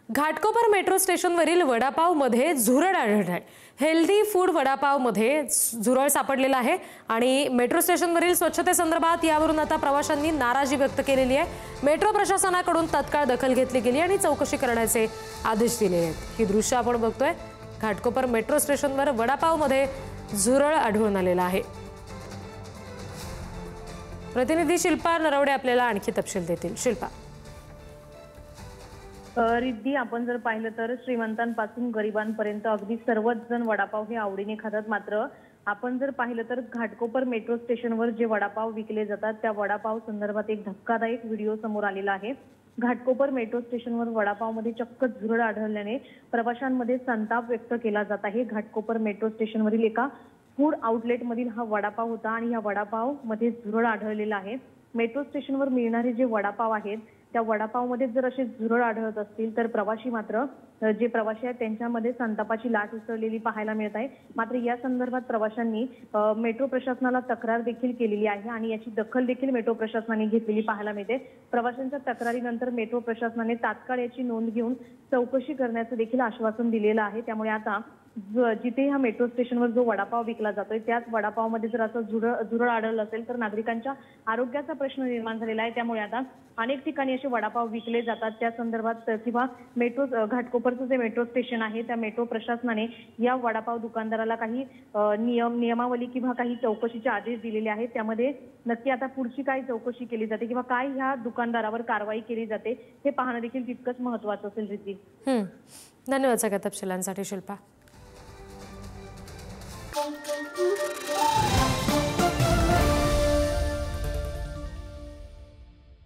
Ghatkopar metro स्टेशनवरील वडापावमध्ये झुरळ आढळलं आहे। हेल्दी फूड वडापावमध्ये झुरळ सापडलेला आहे आणि मेट्रो स्टेशनवरील स्वच्छतेसंदर्भात यावरून आता प्रवाशांनी नाराजी व्यक्त केलेली आहे। मेट्रो प्रशासनाकडून तत्काळ दखल घेतली गेली आणि चौकशी करण्याचे आदेश दिले आहेत। ही दृश्य आपण बघतोय। घाटकोपर मेट्रो स्टेशनवर वडापावमध्ये झुरळ आढळून आलेला आहे। प्रतिनिधी शिल्पा नरवडे आपल्याला आणखी तपशील देतील। शिल्पा, रिद्धी, आपण जर पाहिलं तर श्रीमंतांपासून गरिबांपर्यंत अगदी सर्वच जण वडापाव हे आवडीने खातात। मात्र आपण जर पाहिलं तर घाटकोपर मेट्रो स्टेशनवर जे वडापाव विकले जातात त्या वडापाव संदर्भात एक धक्कादायक व्हिडिओ समोर आलेला आहे। घाटकोपर मेट्रो स्टेशनवर वडापावमध्ये चक्क झुरळ आढळल्याने प्रवाशांमध्ये संताप व्यक्त केला जात आहे। घाटकोपर मेट्रो स्टेशनवरील एका फूड आउटलेटमधील हा वडापाव होता आणि या वडापाव मध्ये झुरळ आढळलेला आहे। मेट्रो स्टेशनवर मिळणारे जे वडापाव आहेत त्या वडापावमध्ये जर असे झुरळ आढळत असतील तर प्रवासी मात्र जे प्रवासी आहेत त्यांच्यामध्ये संतापाची लाट उसळलेली पाहायला मिळत आहे। मात्र या संदर्भात प्रवाशांनी मेट्रो प्रशासनाला तक्रार देखील केलेली आहे आणि याची दखल देखील मेट्रो प्रशासनाने घेतलेली पाहायला मिळते। प्रवाशांच्या तक्रारीनंतर मेट्रो प्रशासनाने तात्काळ याची नोंद घेऊन चौकशी करण्याचं देखील आश्वासन दिलेलं आहे। त्यामुळे आता जिथे हा मेट्रो स्टेशनवर जो वडापाव विकला जातोय त्याच वडापावमध्ये जर असं झुरळ आढळलं असेल तर नागरिकांच्या आरोग्याचा प्रश्न निर्माण झालेला आहे। त्यामुळे आता अनेक ठिकाणी असे वडापाव विकले जातात त्या संदर्भात किंवा मेट्रो घाटकोपरचं जे मेट्रो स्टेशन आहे त्या मेट्रो प्रशासनाने या वडापाव दुकानदाराला काही नियमावली किंवा काही चौकशीचे आदेश दिलेले आहेत। त्यामध्ये नक्की आता पुढची काय चौकशी केली जाते किंवा काय ह्या दुकानदारावर कारवाई केली जाते हे पाहणं देखील तितकंच महत्त्वाचं असेल। रिद्धी, धन्यवाद सगळ्या तपशिलांसाठी शिल्पा।